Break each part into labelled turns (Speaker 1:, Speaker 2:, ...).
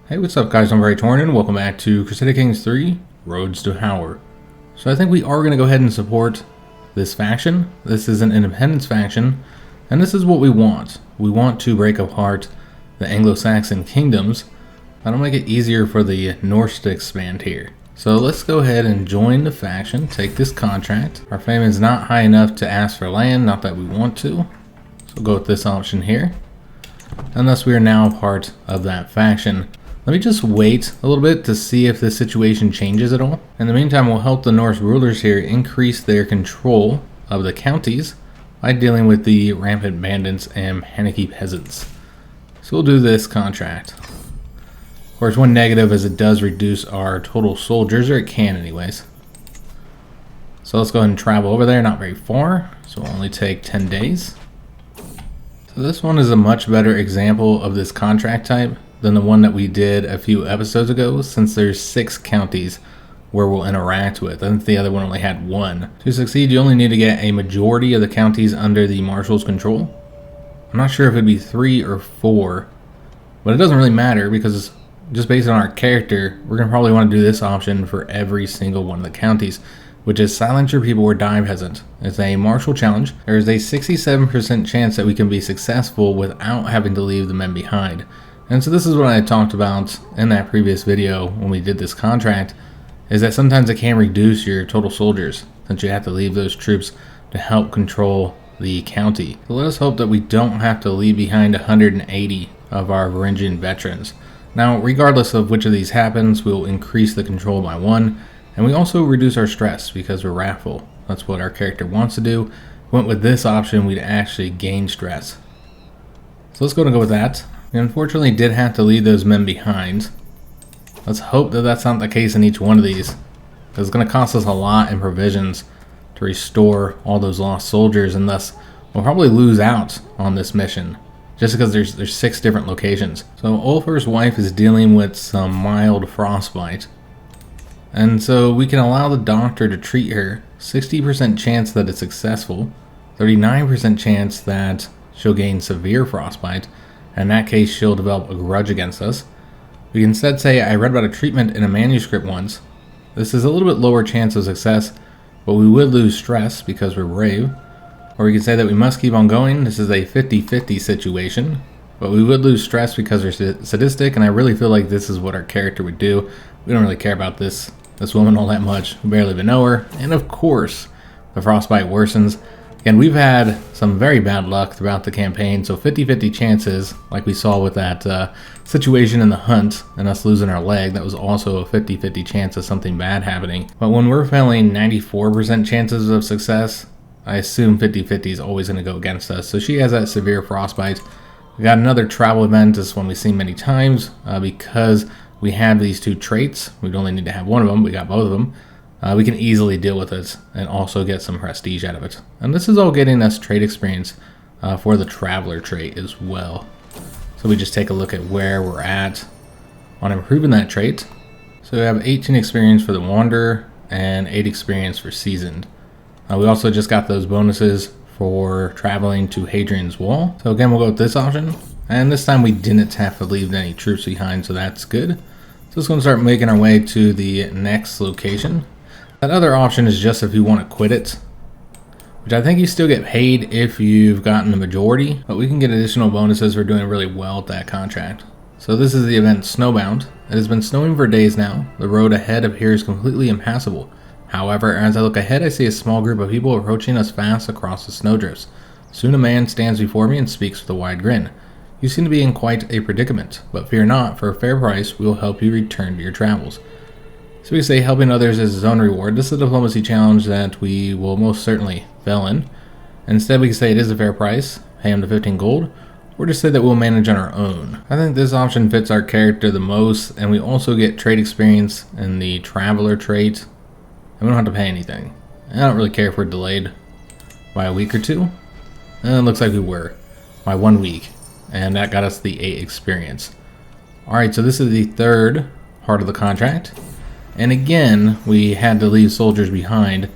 Speaker 1: Hey, what's up guys, I'm Praetorian, welcome back to Crusader Kings 3, Roads to Power. So I think we are going to go ahead and support this faction. This is an independence faction, and this is what we want. We want to break apart the Anglo-Saxon kingdoms. That'll make it easier for the Norse to expand here. So let's go ahead and join the faction, take this contract. Our fame is not high enough to ask for land, not that we want to. So we'll go with this option here. And thus we are now part of that faction. Let me just wait a little bit to see if this situation changes at all. In the meantime, we'll help the Norse rulers here increase their control of the counties by dealing with the rampant bandits and panicky peasants. So we'll do this contract. Of course, one negative is it does reduce our total soldiers, or it can anyways. So let's go ahead and travel over there, not very far, so it'll only take 10 days. So this one is a much better example of this contract type than the one that we did a few episodes ago, since there's 6 counties where we'll interact with. I think the other one only had 1. To succeed, you only need to get a majority of the counties under the marshal's control. I'm not sure if it'd be 3 or 4, but it doesn't really matter because just based on our character, we're going to probably want to do this option for every single one of the counties, which is silence your people or die peasant. It's a martial challenge. There is a 67% chance that we can be successful without having to leave the men behind. And so this is what I talked about in that previous video when we did this contract, is that sometimes it can reduce your total soldiers since you have to leave those troops to help control the county. So let us hope that we don't have to leave behind 180 of our Varangian veterans. Now, regardless of which of these happens, we'll increase the control by 1, and we also reduce our stress because we're wrathful. That's what our character wants to do. Went with this option, we'd actually gain stress. So let's go with that. We unfortunately did have to leave those men behind. Let's hope that that's not the case in each one of these. It's going to cost us a lot in provisions to restore all those lost soldiers, and thus we'll probably lose out on this mission just because there's 6 different locations. So Ulfr's wife is dealing with some mild frostbite, and so we can allow the doctor to treat her. 60% chance that it's successful, 39% chance that she'll gain severe frostbite. In that case, she'll develop a grudge against us. We can instead say, I read about a treatment in a manuscript once. This is a little bit lower chance of success, but we would lose stress because we're brave. Or we can say that we must keep on going. This is a 50-50 situation, but we would lose stress because we're sadistic, and I really feel like this is what our character would do. We don't really care about this woman all that much. We barely even know her. And of course, the frostbite worsens. And we've had some very bad luck throughout the campaign, so 50-50 chances, like we saw with that situation in the hunt and us losing our leg, that was also a 50-50 chance of something bad happening. But when we're failing 94% chances of success, I assume 50-50 is always going to go against us. So she has that severe frostbite. We got another travel event. This one we've seen many times because we have these 2 traits. We'd only need to have one of them. We got both of them. We can easily deal with it and also get some prestige out of it. And this is all getting us trade experience for the traveler trait as well. So we just take a look at where we're at on improving that trait. So we have 18 experience for the wanderer and 8 experience for seasoned. We also just got those bonuses for traveling to Hadrian's Wall. So again, we'll go with this option. And this time we didn't have to leave any troops behind, so that's good. So it's going to start making our way to the next location. That other option is just if you want to quit it, which I think you still get paid if you've gotten the majority, but we can get additional bonuses for doing really well with that contract. So this is the event Snowbound. It has been snowing for days now. The road ahead appears completely impassable. However, as I look ahead, I see a small group of people approaching us fast across the snowdrifts. Soon a man stands before me and speaks with a wide grin. You seem to be in quite a predicament, but fear not, for a fair price we will help you return to your travels. So we say helping others is his own reward. This is a diplomacy challenge that we will most certainly fail in. Instead, we can say it is a fair price, pay him the 15 gold, or just say that we'll manage on our own. I think this option fits our character the most, and we also get trade experience in the traveler trait, and we don't have to pay anything. I don't really care if we're delayed by a week or 2. And it looks like we were by 1 week, and that got us the 8 experience. Alright, so this is the 3rd part of the contract. And again, we had to leave soldiers behind.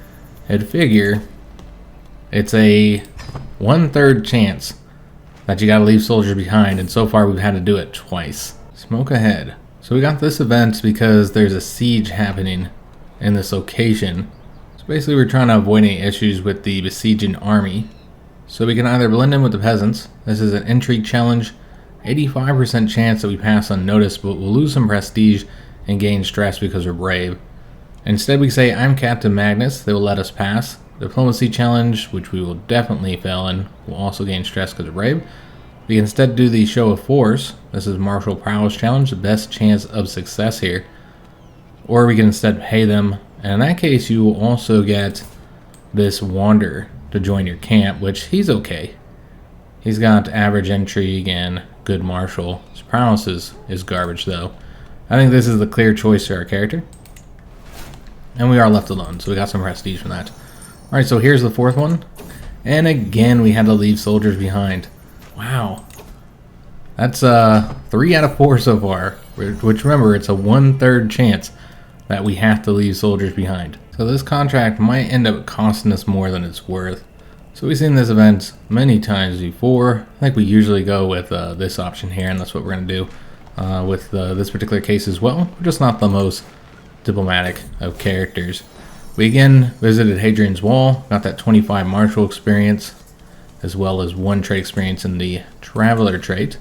Speaker 1: I'd figure it's a 1/3 chance that you gotta leave soldiers behind, and so far we've had to do it twice. Smoke ahead. So So we got this event because there's a siege happening in this location. So basically we're trying to avoid any issues with the besieging army. So we can either blend in with the peasants. This is an intrigue challenge. 85% chance that we pass unnoticed, but we'll lose some prestige and gain stress because we're brave. Instead we say, I'm Captain Magnus. They will let us pass. Diplomacy challenge, which we will definitely fail in. We'll also gain stress because we're brave. We can instead do the show of force. This is martial prowess challenge, the best chance of success here. Or we can instead pay them, and in that case you will also get this wander to join your camp, which he's okay. He's got average intrigue and good martial. His prowess is garbage though. I think this is the clear choice for our character. And we are left alone, so we got some prestige from that. Alright, so here's the fourth one. And again we had to leave soldiers behind. Wow. That's 3 out of 4 so far, which remember, it's a 1/3 chance that we have to leave soldiers behind. So this contract might end up costing us more than it's worth. So we've seen this event many times before. I think we usually go with this option here, and that's what we're going to do with this particular case as well. We're just not the most diplomatic of characters. We again visited Hadrian's Wall, got that 25 martial experience, as well as 1 trait experience in the traveler trait.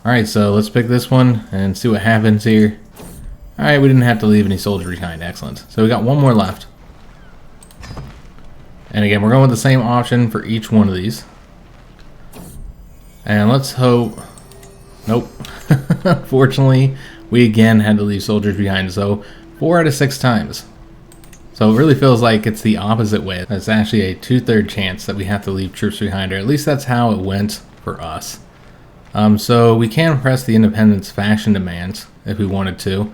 Speaker 1: Alright, so let's pick this one and see what happens here. Alright, we didn't have to leave any soldiers behind. Excellent. So we got 1 more left. And again, we're going with the same option for each one of these. And let's hope... Nope. Unfortunately, we again had to leave soldiers behind. So 4 out of 6 times. So it really feels like it's the opposite way. It's actually a 2/3 chance that we have to leave troops behind, or at least that's how it went for us. So we can press the independence faction demands if we wanted to,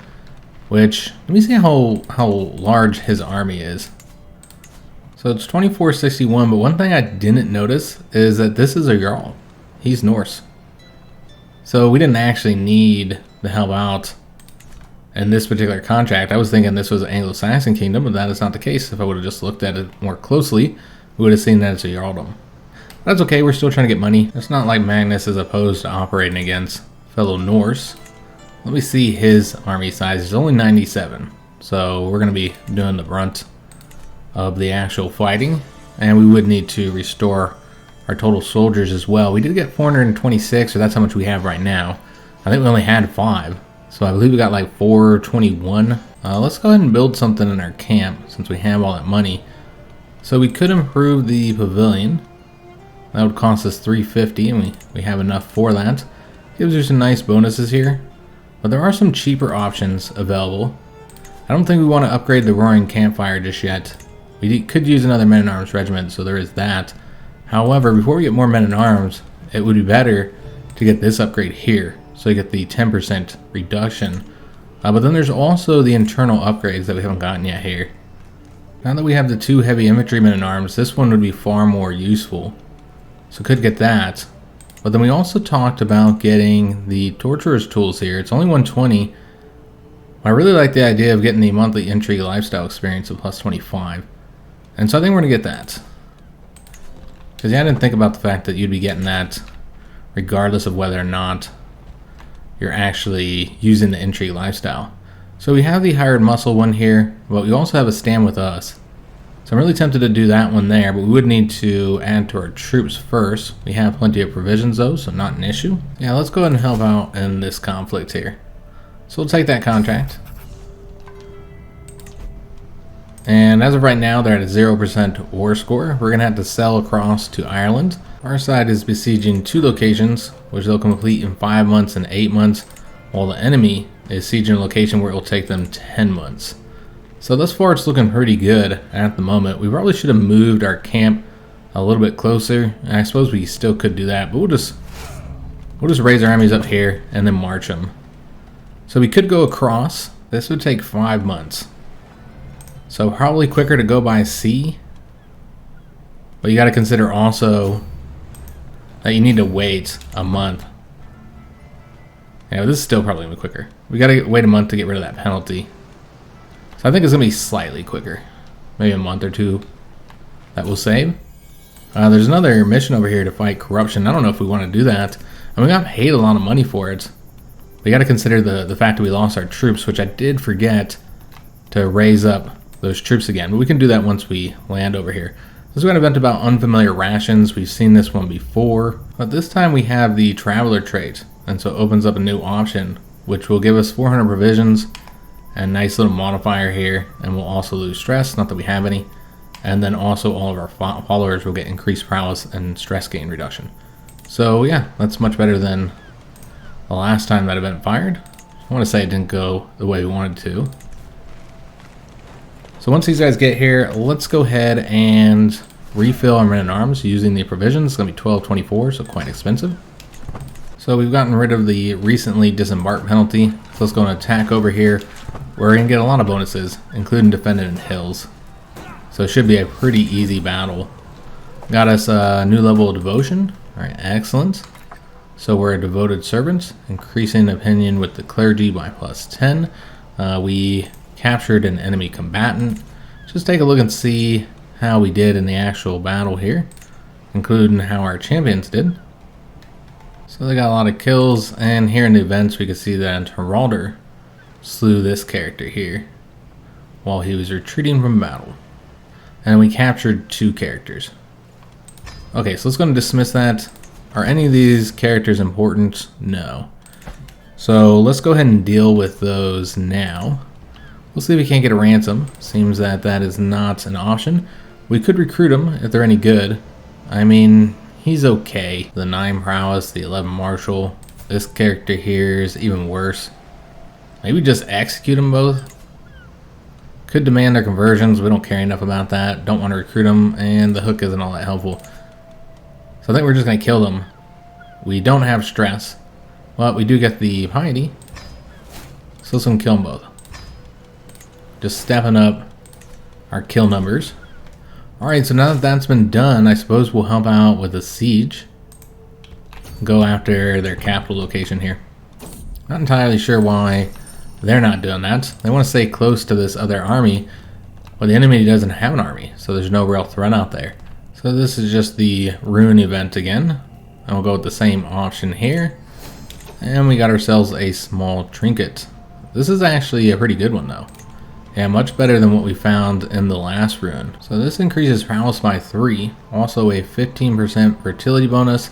Speaker 1: which, let me see how large his army is. So it's 2461, but one thing I didn't notice is that this is a Jarl. He's Norse. So we didn't actually need to help out in this particular contract. I was thinking this was an Anglo-Saxon kingdom, but that is not the case. If I would have just looked at it more closely, we would have seen that it's a Jarldom. That's okay, we're still trying to get money. It's not like Magnus is opposed to operating against fellow Norse. Let me see his army size. It's only 97. So we're going to be doing the brunt of the actual fighting. And we would need to restore our total soldiers as well. We did get 426, so that's how much we have right now. I think we only had 5. So I believe we got like 421. Let's go ahead and build something in our camp since we have all that money. So we could improve the pavilion. That would cost us 350, and we have enough for that. Gives you some nice bonuses here. But there are some cheaper options available. I don't think we want to upgrade the Roaring Campfire just yet. We could use another men-at-arms regiment, so there is that. However, before we get more men-at-arms, it would be better to get this upgrade here. So you get the 10% reduction. But then there's also the internal upgrades that we haven't gotten yet here. Now that we have the 2 heavy infantry men-at-arms, this one would be far more useful. So could get that. But then we also talked about getting the Torturer's tools here. It's only 120. I really like the idea of getting the monthly intrigue lifestyle experience of plus 25. And so I think we're going to get that. Because yeah, I didn't think about the fact that you'd be getting that regardless of whether or not you're actually using the intrigue lifestyle. So we have the hired muscle one here, but we also have a stand with us. So I'm really tempted to do that one there, but we would need to add to our troops first. We have plenty of provisions though, so not an issue. Yeah, let's go ahead and help out in this conflict here. So we'll take that contract. And as of right now, they're at a 0% war score. We're going to have to sell across to Ireland. Our side is besieging 2 locations, which they'll complete in 5 months and 8 months, while the enemy is sieging a location where it will take them 10 months. So thus far it's looking pretty good at the moment. We probably should have moved our camp a little bit closer. And I suppose we still could do that, but we'll just raise our armies up here and then march them. So we could go across. This would take 5 months. So probably quicker to go by sea. But you got to consider also that you need to wait a month. Yeah, this is still probably going to be quicker. We got to wait a month to get rid of that penalty. So I think it's going to be slightly quicker. Maybe a month or 2 that we'll save. There's another mission over here to fight corruption. I don't know if we want to do that. And we got paid a lot of money for it. But you got to consider the fact that we lost our troops, which I did forget to raise up those troops again. But we can do that once we land over here. This is an event about unfamiliar rations. We've seen this one before, but this time we have the traveler trait, and so it opens up a new option, which will give us 400 provisions, and nice little modifier here, and we'll also lose stress, not that we have any, and then also all of our followers will get increased prowess and stress gain reduction. So yeah, that's much better than the last time that event fired. I want to say it didn't go the way we wanted to. So once these guys get here, let's go ahead and refill our men at arms using the provisions. It's going to be 1224, so quite expensive. So we've gotten rid of the recently disembarked penalty. So let's go and attack over here. We're going to get a lot of bonuses, including defended in hills. So it should be a pretty easy battle. Got us a new level of devotion. Alright, excellent. So we're a devoted servant, increasing opinion with the clergy by +10. We captured an enemy combatant. Just take a look and see how we did in the actual battle here, including how our champions did. So they got a lot of kills, and here in the events we can see that Heralder slew this character here while he was retreating from battle. And we captured 2 characters. Okay, so let's go and dismiss that. Are any of these characters important? No. So let's go ahead and deal with those now. We'll see if we can't get a ransom. Seems that that is not an option. We could recruit them if they're any good. I mean, he's okay. The 9 prowess, the 11 martial. This character here is even worse. Maybe just execute them both. Could demand their conversions. We don't care enough about that. Don't want to recruit them, and the hook isn't all that helpful. So I think we're just going to kill them. We don't have stress, but we do get the piety. So let's go and kill them both. Just stepping up our kill numbers. Alright, so now that that's been done, I suppose we'll help out with a siege. Go after their capital location here. Not entirely sure why they're not doing that. They want to stay close to this other army, but the enemy doesn't have an army, so there's no real threat out there. So this is just the rune event again. And we'll go with the same option here. And we got ourselves a small trinket. This is actually a pretty good one though. Yeah, much better than what we found in the last rune. So this increases prowess by 3, also a 15% fertility bonus,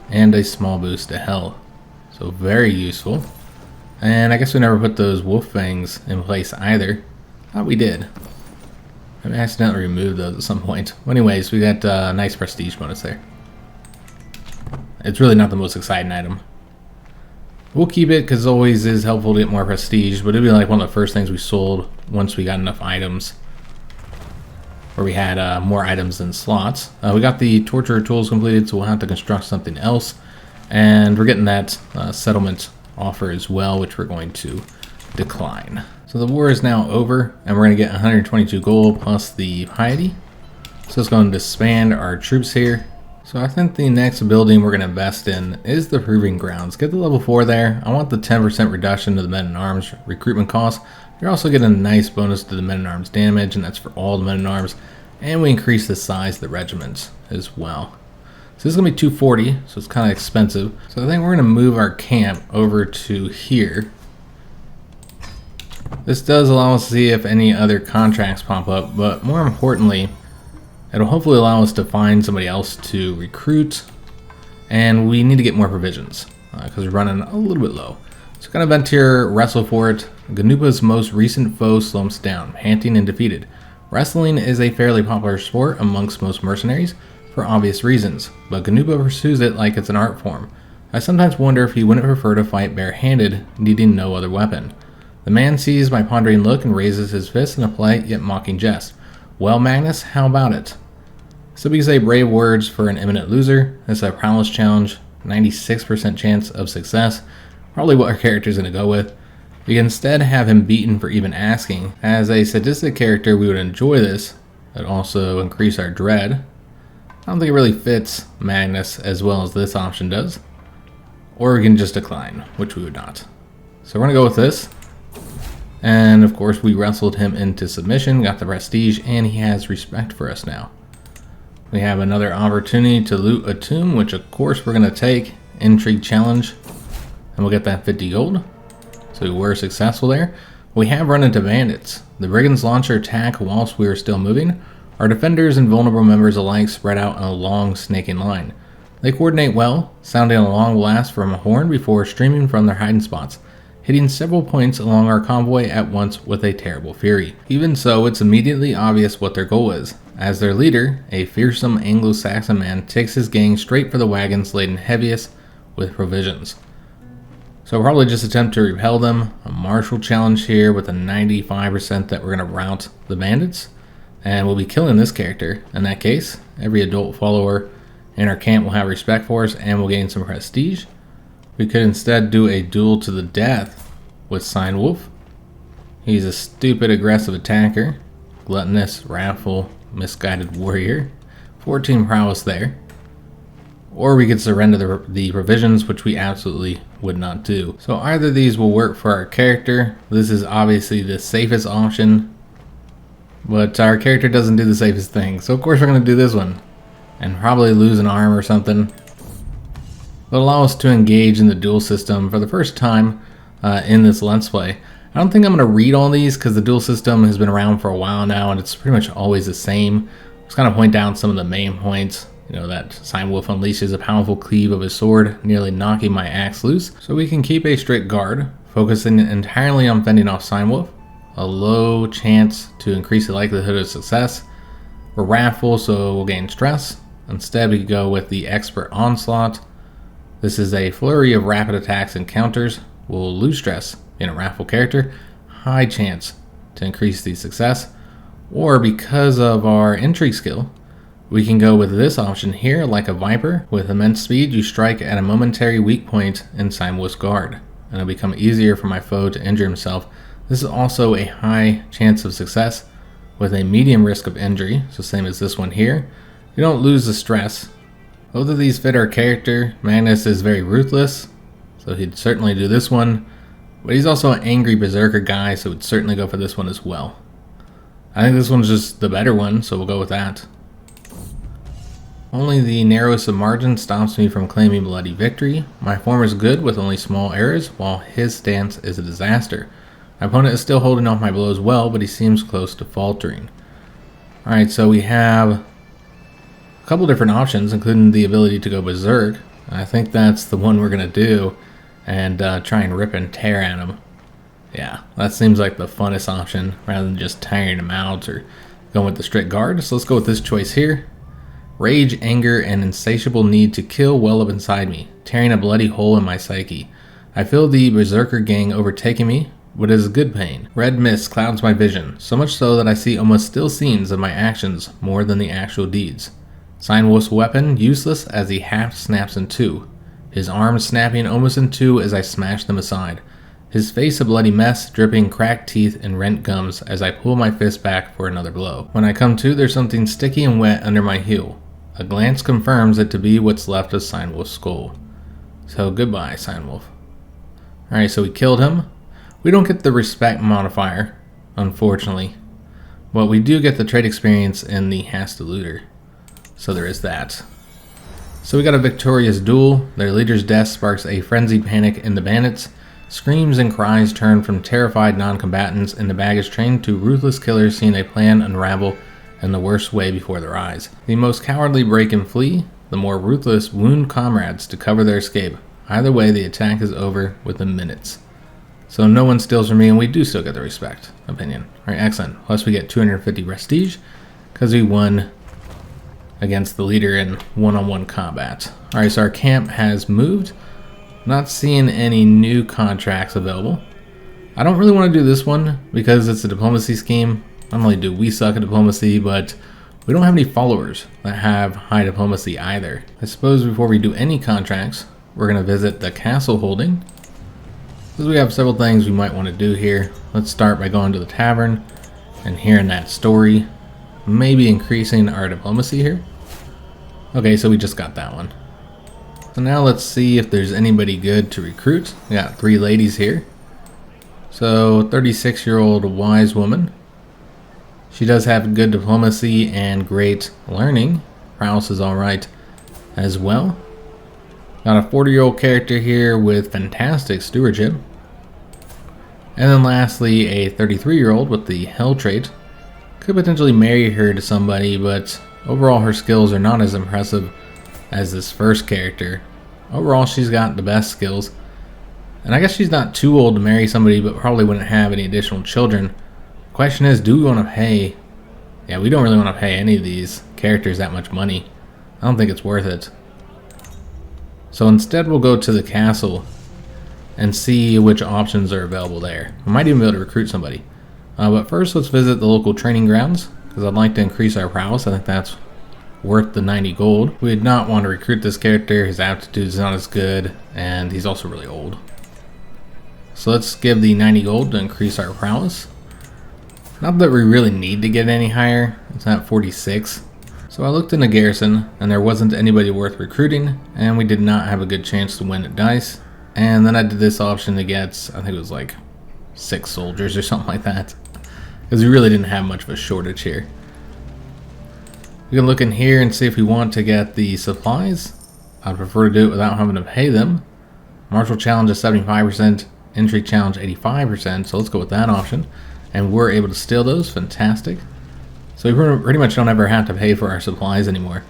Speaker 1: and a small boost to health. So very useful. And I guess we never put those wolf fangs in place either. Thought we did. I accidentally removed those at some point. Well, anyways, we got a nice prestige bonus there. It's really not the most exciting item. We'll keep it because it always is helpful to get more prestige, but it'd be like one of the first things we sold once we got enough items. Where we had more items than slots. We got the torture tools completed, so we'll have to construct something else. And we're getting that settlement offer as well, which we're going to decline. So the war is now over, and we're going to get 122 gold plus the piety. So let's go and disband our troops here. So I think the next building we're going to invest in is the Proving Grounds. Get the level 4 there. I want the 10% reduction to the men-at-arms recruitment cost. You're also getting a nice bonus to the men-at-arms damage, and that's for all the men-at-arms. And we increase the size of the regiments as well. So this is going to be 240, so it's kind of expensive. So I think we're going to move our camp over to here. This does allow us to see if any other contracts pop up, but more importantly, it'll hopefully allow us to find somebody else to recruit, and we need to get more provisions because we're running a little bit low. So kind of event here, wrestle for it. Ganupa's most recent foe slumps down, panting and defeated. Wrestling is a fairly popular sport amongst most mercenaries for obvious reasons, but Ganupa pursues it like it's an art form. I sometimes wonder if he wouldn't prefer to fight barehanded, needing no other weapon. The man sees my pondering look and raises his fist in a polite yet mocking jest. Well, Magnus, how about it? So we say brave words for an imminent loser. It's a prowess challenge, 96% chance of success. Probably what our character's going to go with. We can instead have him beaten for even asking. As a sadistic character, we would enjoy this. It also increase our dread. I don't think it really fits Magnus as well as this option does. Or we can just decline, which we would not. So we're going to go with this. And of course we wrestled him into submission, got the prestige, and he has respect for us now. We have another opportunity to loot a tomb, which of course we're going to take. Intrigue challenge. And we'll get that 50 gold. so we were successful there. We have run into bandits. The brigands launch their attack whilst we are still moving. Our defenders and vulnerable members alike spread out in a long snaking line. They coordinate well, sounding a long blast from a horn before streaming from their hiding spots, hitting several points along our convoy at once with a terrible fury. Even so, it's immediately obvious what their goal is, as their leader, a fearsome Anglo-Saxon man, takes his gang straight for the wagons laden heaviest with provisions. So we'll probably just attempt to repel them. A martial challenge here with a 95% that we're going to rout the bandits. And we'll be killing this character. In that case, every adult follower in our camp will have respect for us and will gain some prestige. We could instead do a duel to the death with Wolf. He's a stupid aggressive attacker. Gluttonous, wrathful, misguided warrior. 14 prowess there. Or we could surrender the provisions, which we absolutely would not do. So either of these will work for our character. This is obviously the safest option, but our character doesn't do the safest thing. So of course we're going to do this one, and probably lose an arm or something. It'll allow us to engage in the duel system for the first time in this Let's Play. I don't think I'm going to read all these because the duel system has been around for a while now and it's pretty much always the same. I'm just going to point down some of the main points. You know, that Wolf unleashes a powerful cleave of his sword, nearly knocking my axe loose, so we can keep a strict guard, focusing entirely on fending off Wolf. A low chance to increase the likelihood of success. We're wrathful, so we'll gain stress. Instead, we could go with the expert onslaught. This is a flurry of rapid attacks and counters. We'll lose stress in a wrathful character. High chance to increase the success. Or because of our intrigue skill, we can go with this option here, like a Viper. With immense speed, you strike at a momentary weak point in Wolf's guard, and it'll become easier for my foe to injure himself. This is also a high chance of success with a medium risk of injury, so same as this one here. You don't lose the stress. Both of these fit our character. Magnus is very ruthless, so he'd certainly do this one, but he's also an angry berserker guy, so we'd certainly go for this one as well. I think this one's just the better one, so we'll go with that. Only the narrowest of margins stops me from claiming bloody victory. My form is good with only small errors, while his stance is a disaster. My opponent is still holding off my blows well, but he seems close to faltering. Alright, so we have a couple different options, including the ability to go berserk. I think that's the one we're going to do, and try and rip and tear at him. Yeah, that seems like the funnest option, rather than just tiring him out or going with the strict guard. So let's go with this choice here. Rage, anger, and insatiable need to kill well up inside me, tearing a bloody hole in my psyche. I feel the berserker gang overtaking me, but it is good pain. Red mist clouds my vision, so much so that I see almost still scenes of my actions more than the actual deeds. Wolf's weapon useless as he half snaps in two, his arms snapping almost in two as I smash them aside. His face a bloody mess, dripping cracked teeth and rent gums as I pull my fist back for another blow. When I come to, there's something sticky and wet under my heel. A glance confirms it to be what's left of Wolf's skull. So goodbye, Wolf. Alright, so we killed him. We don't get the respect modifier, unfortunately. But we do get the trade experience in the Hasta Looter. So there is that. So we got a victorious duel. Their leader's death sparks a frenzied panic in the bandits. Screams and cries turn from terrified non-combatants in the baggage train to ruthless killers seeing a plan unravel in the worst way before their eyes. The most cowardly break and flee, the more ruthless wound comrades to cover their escape. Either way, the attack is over within minutes. So no one steals from me, and we do still get the respect opinion. Alright, excellent. Plus we get 250 prestige, because we won against the leader in one-on-one combat. Alright, so our camp has moved. Not seeing any new contracts available. I don't really want to do this one, because it's a diplomacy scheme. Not only do we suck at diplomacy, but we don't have any followers that have high diplomacy either. I suppose before we do any contracts, we're going to visit the castle holding, because we have several things we might want to do here. Let's start by going to the tavern and hearing that story. Maybe increasing our diplomacy here. Okay, so we just got that one. So now let's see if there's anybody good to recruit. We got 3 ladies here. So 36-year-old wise woman. She does have good diplomacy and great learning. Prowess is alright as well. Got a 40-year-old character here with fantastic stewardship. And then lastly, a 33-year-old with the Hell trait. Could potentially marry her to somebody, but overall her skills are not as impressive as this first character. Overall, she's got the best skills. And I guess she's not too old to marry somebody, but probably wouldn't have any additional children. Question is, do we want to pay? Yeah, we don't really want to pay any of these characters that much money. I don't think it's worth it. So instead we'll go to the castle and see which options are available there. We might even be able to recruit somebody. But first let's visit the local training grounds, because I'd like to increase our prowess. I think that's worth the 90 gold. We would not want to recruit this character. His aptitude is not as good, and he's also really old. So let's give the 90 gold to increase our prowess. Not that we really need to get any higher. It's at 46. So I looked in the garrison, and there wasn't anybody worth recruiting, and we did not have a good chance to win at dice. And then I did this option to get, I think it was like 6 soldiers or something like that, because we really didn't have much of a shortage here. We can look in here and see if we want to get the supplies. I'd prefer to do it without having to pay them. Martial challenge is 75%, entry challenge 85%, so let's go with that option. And we're able to steal those, fantastic. So we pretty much don't ever have to pay for our supplies anymore.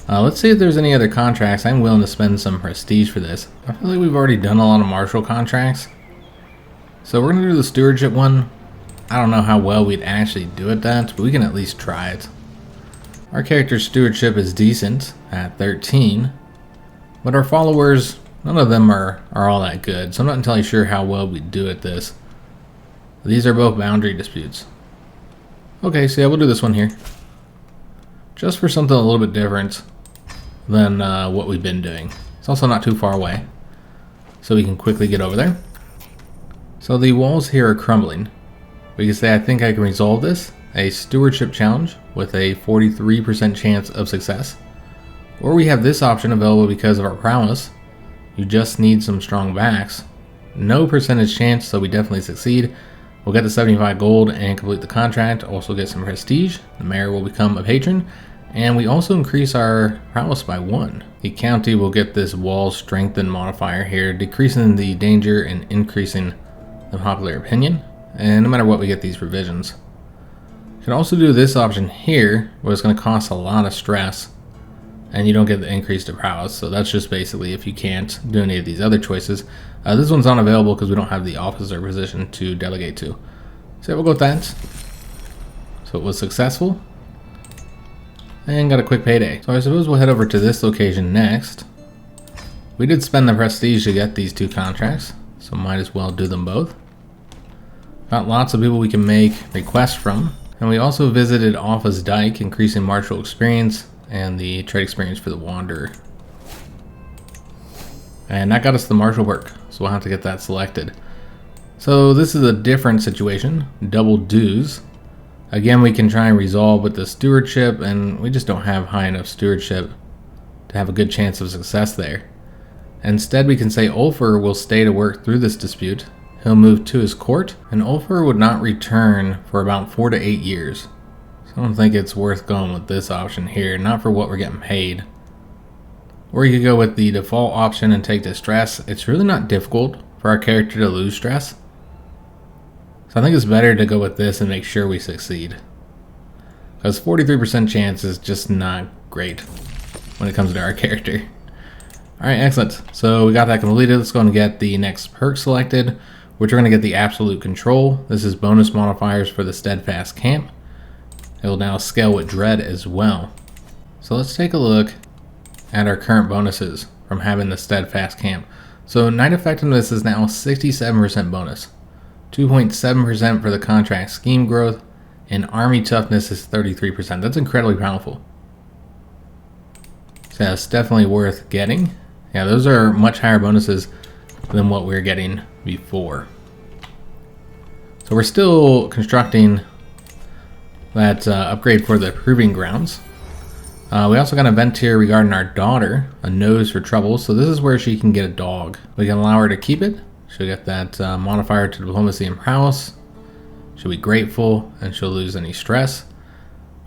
Speaker 1: Let's see if there's any other contracts. I'm willing to spend some prestige for this. I feel like we've already done a lot of martial contracts. So we're going to do the stewardship one. I don't know how well we'd actually do at that, but we can at least try it. Our character's stewardship is decent at 13, but our followers, none of them are all that good, so I'm not entirely sure how well we do at this. These are both boundary disputes. Okay, so yeah, we'll do this one here. Just for something a little bit different than what we've been doing. It's also not too far away, so we can quickly get over there. So the walls here are crumbling. We can say I think I can resolve this. A stewardship challenge with a 43% chance of success. Or we have this option available because of our prowess. You just need some strong backs. No percentage chance, so we definitely succeed. We'll get the 75 gold and complete the contract. Also get some prestige. The mayor will become a patron. And we also increase our prowess by 1. The county will get this wall strengthen modifier here, decreasing the danger and increasing the popular opinion. And no matter what, we get these revisions. You can also do this option here, where it's going to cost a lot of stress, and you don't get the increase to prowess. So that's just basically if you can't do any of these other choices. This one's unavailable because we don't have the officer position to delegate to. So we'll go with that. So it was successful, and got a quick payday. So I suppose we'll head over to this location next. We did spend the prestige to get these 2 contracts, so might as well do them both. Got lots of people we can make requests from. And we also visited Offa's Dyke, increasing martial experience and the trade experience for the Wanderer. And that got us the martial work, so we'll have to get that selected. So this is a different situation, double dues. Again, we can try and resolve with the stewardship, and we just don't have high enough stewardship to have a good chance of success there. Instead, we can say Ulfr will stay to work through this dispute. He'll move to his court, and Ulfr would not return for about 4 to 8 years. So I don't think it's worth going with this option here, not for what we're getting paid. Or you could go with the default option and take distress. It's really not difficult for our character to lose stress. So I think it's better to go with this and make sure we succeed. Because 43% chance is just not great when it comes to our character. Alright, excellent. So we got that completed. Let's go and get the next perk selected, which we're going to get the absolute control. This is bonus modifiers for the steadfast camp. It will now scale with dread as well. So let's take a look at our current bonuses from having the steadfast camp. So night effectiveness is now 67% bonus, 2.7% for the contract scheme growth, and army toughness is 33%. That's incredibly powerful. So that's definitely worth getting. Yeah, those are much higher bonuses than what we were getting before. So we're still constructing that upgrade for the proving grounds. We also got an event here regarding our daughter, a nose for trouble. So this is where she can get a dog. We can allow her to keep it. She'll get that modifier to diplomacy and prowess. She'll be grateful, and she'll lose any stress.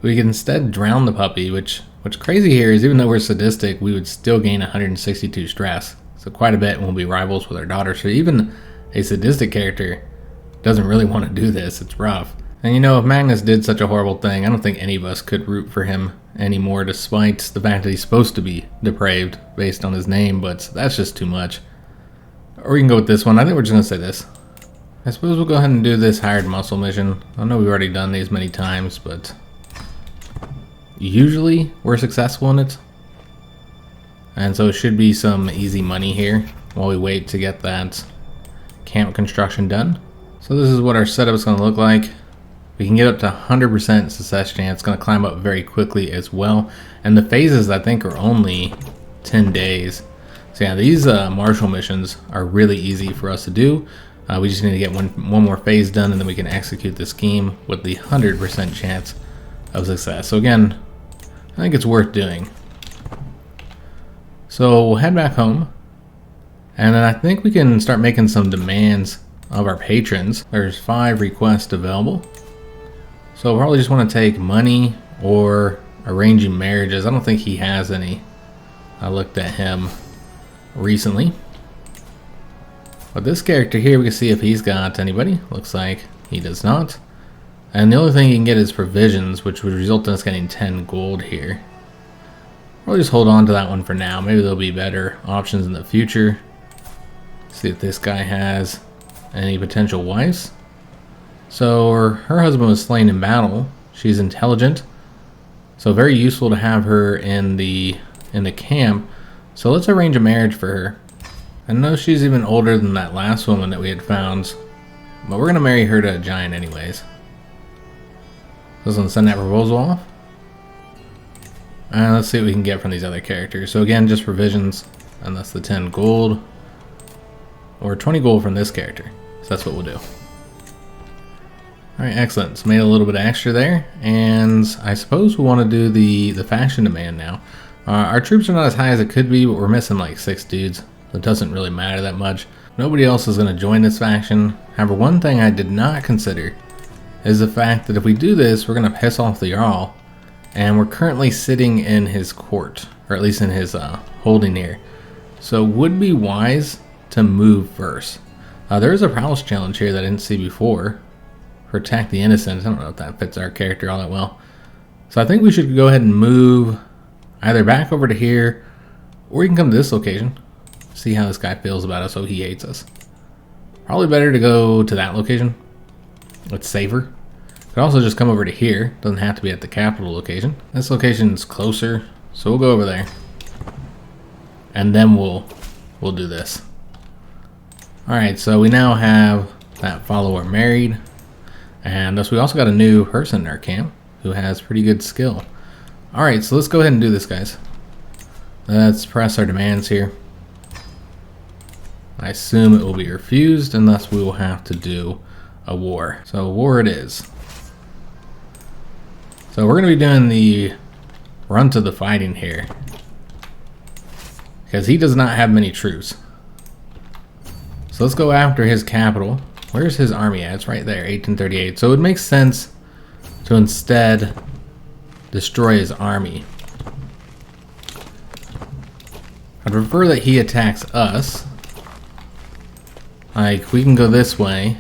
Speaker 1: We can instead drown the puppy, what's crazy here is even though we're sadistic, we would still gain 162 stress. So quite a bit, and we'll be rivals with our daughter. So even a sadistic character doesn't really want to do this. It's rough. And you know, if Magnus did such a horrible thing, I don't think any of us could root for him anymore, despite the fact that he's supposed to be depraved based on his name, but that's just too much. Or we can go with this one. I think we're just going to say this. I suppose we'll go ahead and do this hired muscle mission. I know we've already done these many times, but usually we're successful in it. And so it should be some easy money here while we wait to get that camp construction done. So this is what our setup is going to look like. We can get up to 100% success chance. It's going to climb up very quickly as well. And the phases, I think, are only 10 days. So yeah, these martial missions are really easy for us to do. We just need to get one more phase done, and then we can execute the scheme with the 100% chance of success. So again, I think it's worth doing. So we'll head back home. And then I think we can start making some demands of our patrons. There's 5 requests available. So we'll probably just want to take money or arranging marriages. I don't think he has any. I looked at him recently. But this character here, we can see if he's got anybody. Looks like he does not. And the only thing he can get is provisions, which would result in us getting 10 gold here. We'll just hold on to that one for now. Maybe there'll be better options in the future. See if this guy has any potential wives. So her husband was slain in battle. She's intelligent, so very useful to have her in the camp. So let's arrange a marriage for her. I know she's even older than that last woman that we had found, but we're gonna marry her to a giant anyways. Just gonna send that proposal off. And let's see what we can get from these other characters. So again, just provisions, and that's the 10 gold. Or 20 gold from this character. So that's what we'll do. Alright, excellent. So made a little bit of extra there. And I suppose we want to do the faction demand now. Our troops are not as high as it could be, but we're missing like 6 dudes. So it doesn't really matter that much. Nobody else is going to join this faction. However, one thing I did not consider is the fact that if we do this, we're going to piss off the Jarl. And we're currently sitting in his court, or at least in his holding here. So it would be wise to move first. There is a prowess challenge here that I didn't see before. Protect the innocent. I don't know if that fits our character all that well. So I think we should go ahead and move either back over to here, or you can come to this location. See how this guy feels about us. Oh, he hates us. Probably better to go to that location. It's safer. Could also just come over to here. Doesn't have to be at the capital location. This location's closer, so we'll go over there. And then we'll do this. Alright, so we now have that follower married. And thus we also got a new person in our camp who has pretty good skill. Alright, so let's go ahead and do this, guys. Let's press our demands here. I assume it will be refused, and thus we will have to do a war. So war it is. So we're going to be doing the brunt of the fighting here, because he does not have many troops. So let's go after his capital. Where's his army at? It's right there, 1838. So it makes sense to instead destroy his army. I'd prefer that he attacks us. Like, we can go this way.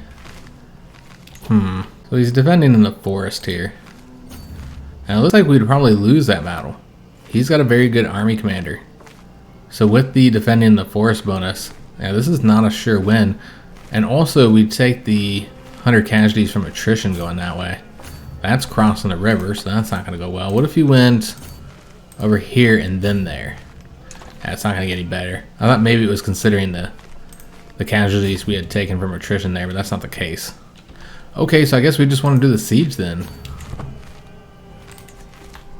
Speaker 1: So he's defending in the forest here. And it looks like we'd probably lose that battle. He's got a very good army commander. So with the defending the forest bonus, yeah, this is not a sure win. And also we take the 100 casualties from attrition going that way. That's crossing the river, so that's not going to go well. What if you went over here and then there? That's not going to get any better. I thought maybe it was considering the casualties we had taken from attrition there, but that's not the case. Okay, so I guess we just want to do the siege then.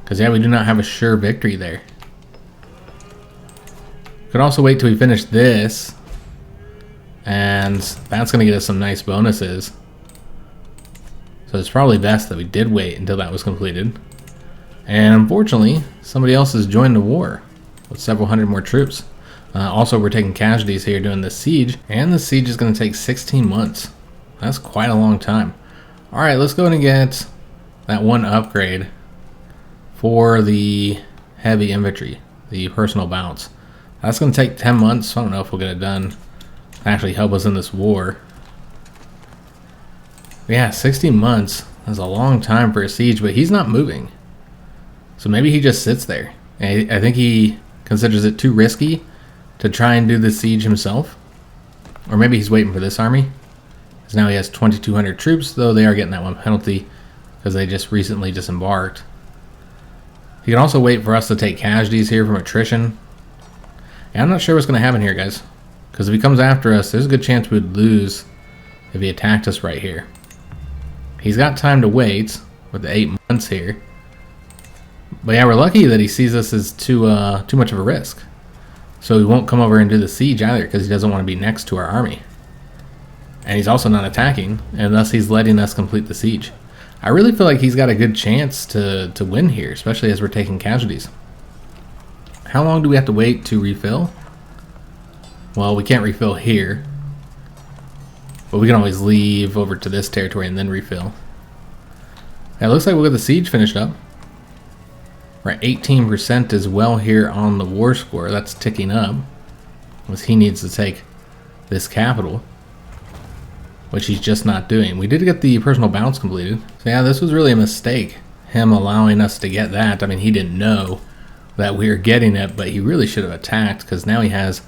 Speaker 1: Because yeah, we do not have a sure victory there. Could also wait till we finish this. And that's going to get us some nice bonuses. So it's probably best that we did wait until that was completed. And unfortunately, somebody else has joined the war with several hundred more troops. Also, we're taking casualties here doing this siege. And the siege is going to take 16 months. That's quite a long time. Alright, let's go ahead and get that one upgrade for the heavy infantry, the personal bounce. That's going to take 10 months, so I don't know if we'll get it done to actually help us in this war. Yeah, 16 months is a long time for a siege, but he's not moving. So maybe he just sits there. I think he considers it too risky to try and do the siege himself. Or maybe he's waiting for this army. Because now he has 2,200 troops, though they are getting that one penalty because they just recently disembarked. He can also wait for us to take casualties here from attrition. And I'm not sure what's going to happen here, guys. Because if he comes after us, there's a good chance we'd lose if he attacked us right here. He's got time to wait with the 8 months here. But yeah, we're lucky that he sees us as too much of a risk. So he won't come over and do the siege either because he doesn't want to be next to our army. And he's also not attacking, and thus he's letting us complete the siege. I really feel like he's got a good chance to win here, especially as we're taking casualties. How long do we have to wait to refill? Well, we can't refill here. But we can always leave over to this territory and then refill. Yeah, it looks like we'll get the siege finished up. We're at 18% as well here on the war score. That's ticking up. Because he needs to take this capital, which he's just not doing. We did get the personal bounce completed. So yeah, this was really a mistake, him allowing us to get that. I mean, he didn't know that we were getting it, but he really should have attacked because now he has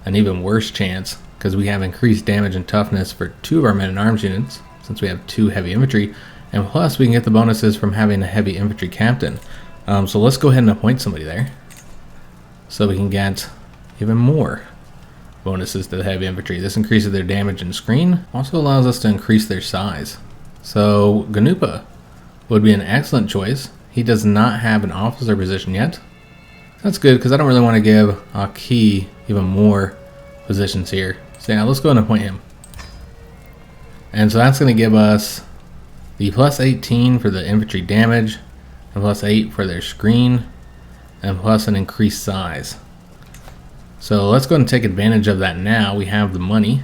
Speaker 1: an even worse chance because we have increased damage and toughness for 2 of our men-at-arms units since we have 2 heavy infantry, and plus we can get the bonuses from having a heavy infantry captain. So let's go ahead and appoint somebody there so we can get even more bonuses to the heavy infantry. This increases their damage and screen, also allows us to increase their size. So Ganupa would be an excellent choice. He does not have an officer position yet. That's good because I don't really want to give Aki even more positions here. So yeah, let's go and appoint him. And so that's going to give us the plus 18 for the infantry damage, and plus 8 for their screen, and plus an increased size. So let's go ahead and take advantage of that now. We have the money.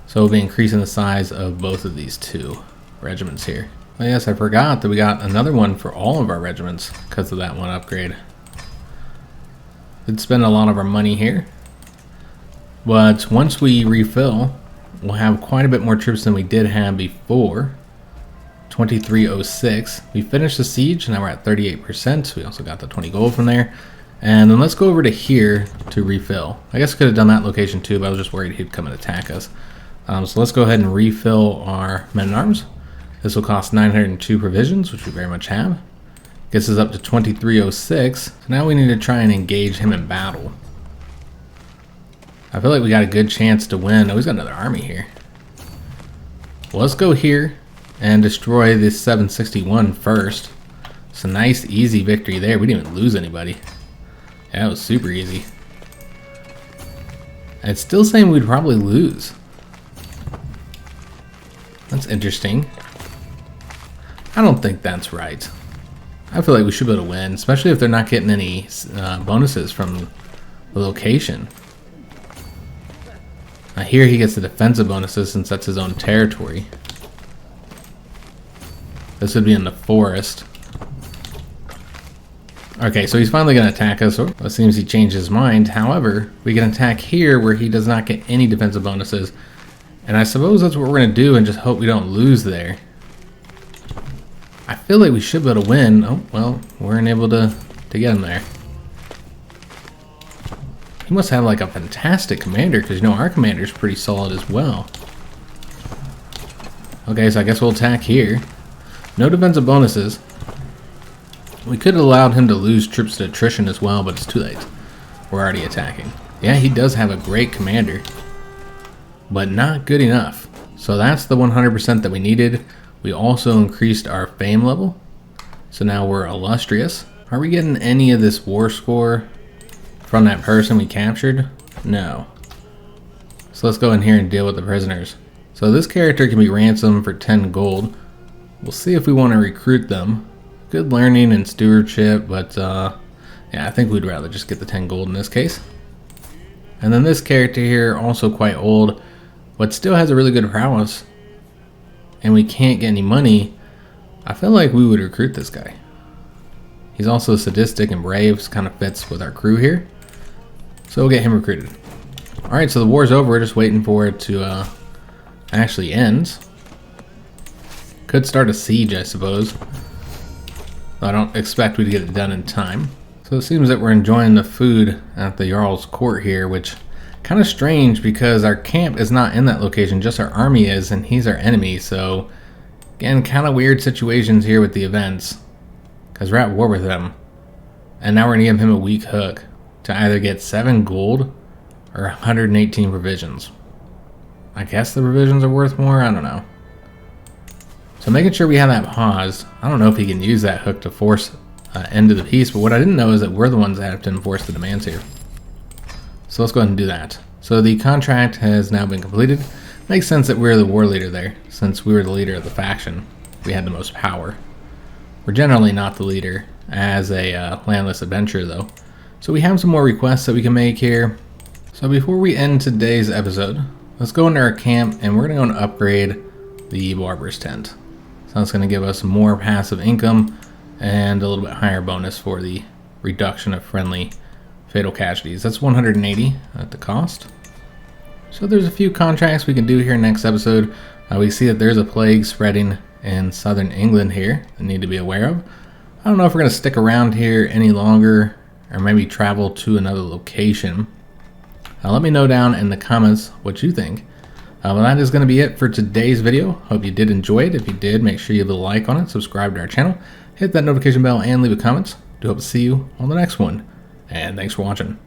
Speaker 1: So we'll be increasing the size of both of these 2 regiments here. Oh yes, I forgot that we got another one for all of our regiments because of that one upgrade. Did spend a lot of our money here. But once we refill, we'll have quite a bit more troops than we did have before. 2306. We finished the siege, now we're at 38%. We also got the 20 gold from there. And then let's go over to here to refill. I guess I could have done that location too, but I was just worried he'd come and attack us. So let's go ahead and refill our men-at-arms. This will cost 902 provisions, which we very much have. Gets us up to 2306. So now we need to try and engage him in battle. I feel like we got a good chance to win. Oh, he's got another army here. Well, let's go here and destroy this 761 first. It's a nice, easy victory there. We didn't even lose anybody. Yeah, it was super easy. And it's still saying we'd probably lose. That's interesting. I don't think that's right. I feel like we should be able to win, especially if they're not getting any bonuses from the location. Here he gets the defensive bonuses since that's his own territory. This would be in the forest. Okay, so he's finally going to attack us. Oh, it seems he changed his mind. However, we can attack here where he does not get any defensive bonuses. And I suppose that's what we're going to do and just hope we don't lose there. I feel like we should be able to win. Oh, well, we weren't able to get him there. He must have like a fantastic commander because, you know, our commander's pretty solid as well. Okay, so I guess we'll attack here. No defensive bonuses. We could have allowed him to lose troops to attrition as well, but it's too late. We're already attacking. Yeah, he does have a great commander, but not good enough. So that's the 100% that we needed. We also increased our fame level. So now we're illustrious. Are we getting any of this war score from that person we captured? No. So let's go in here and deal with the prisoners. So this character can be ransomed for 10 gold. We'll see if we want to recruit them. Good learning and stewardship, but yeah, I think we'd rather just get the 10 gold in this case. And then this character here, also quite old, but still has a really good prowess. And we can't get any money. I feel like we would recruit this guy. He's also sadistic and brave, so kind of fits with our crew here. So we'll get him recruited. Alright, so the war's over. We're just waiting for it to actually end. Could start a siege, I suppose. I don't expect we'd get it done in time. So it seems that we're enjoying the food at the Jarl's court here, which kind of strange because our camp is not in that location, just our army is, and he's our enemy. So again, kind of weird situations here with the events because we're at war with them. And now we're going to give him a weak hook to either get 7 gold or 118 provisions. I guess the provisions are worth more, I don't know. So making sure we have that paused. I don't know if he can use that hook to force end of the peace, but what I didn't know is that we're the ones that have to enforce the demands here. So let's go ahead and do that. So the contract has now been completed. Makes sense that we're the war leader there, since we were the leader of the faction. We had the most power. We're generally not the leader as a landless adventurer though. So we have some more requests that we can make here. So before we end today's episode, let's go into our camp and we're going to go and upgrade the barber's tent. So that's going to give us more passive income and a little bit higher bonus for the reduction of friendly fatal casualties. That's 180 at the cost. So there's a few contracts we can do here next episode. We see that there's a plague spreading in southern England here that we need to be aware of. I don't know if we're going to stick around here any longer or maybe travel to another location. Let me know down in the comments what you think. Well, that is going to be it for today's video. Hope you did enjoy it. If you did, make sure you leave a like on it, subscribe to our channel, hit that notification bell, and leave a comment. Do hope to see you on the next one. And thanks for watching.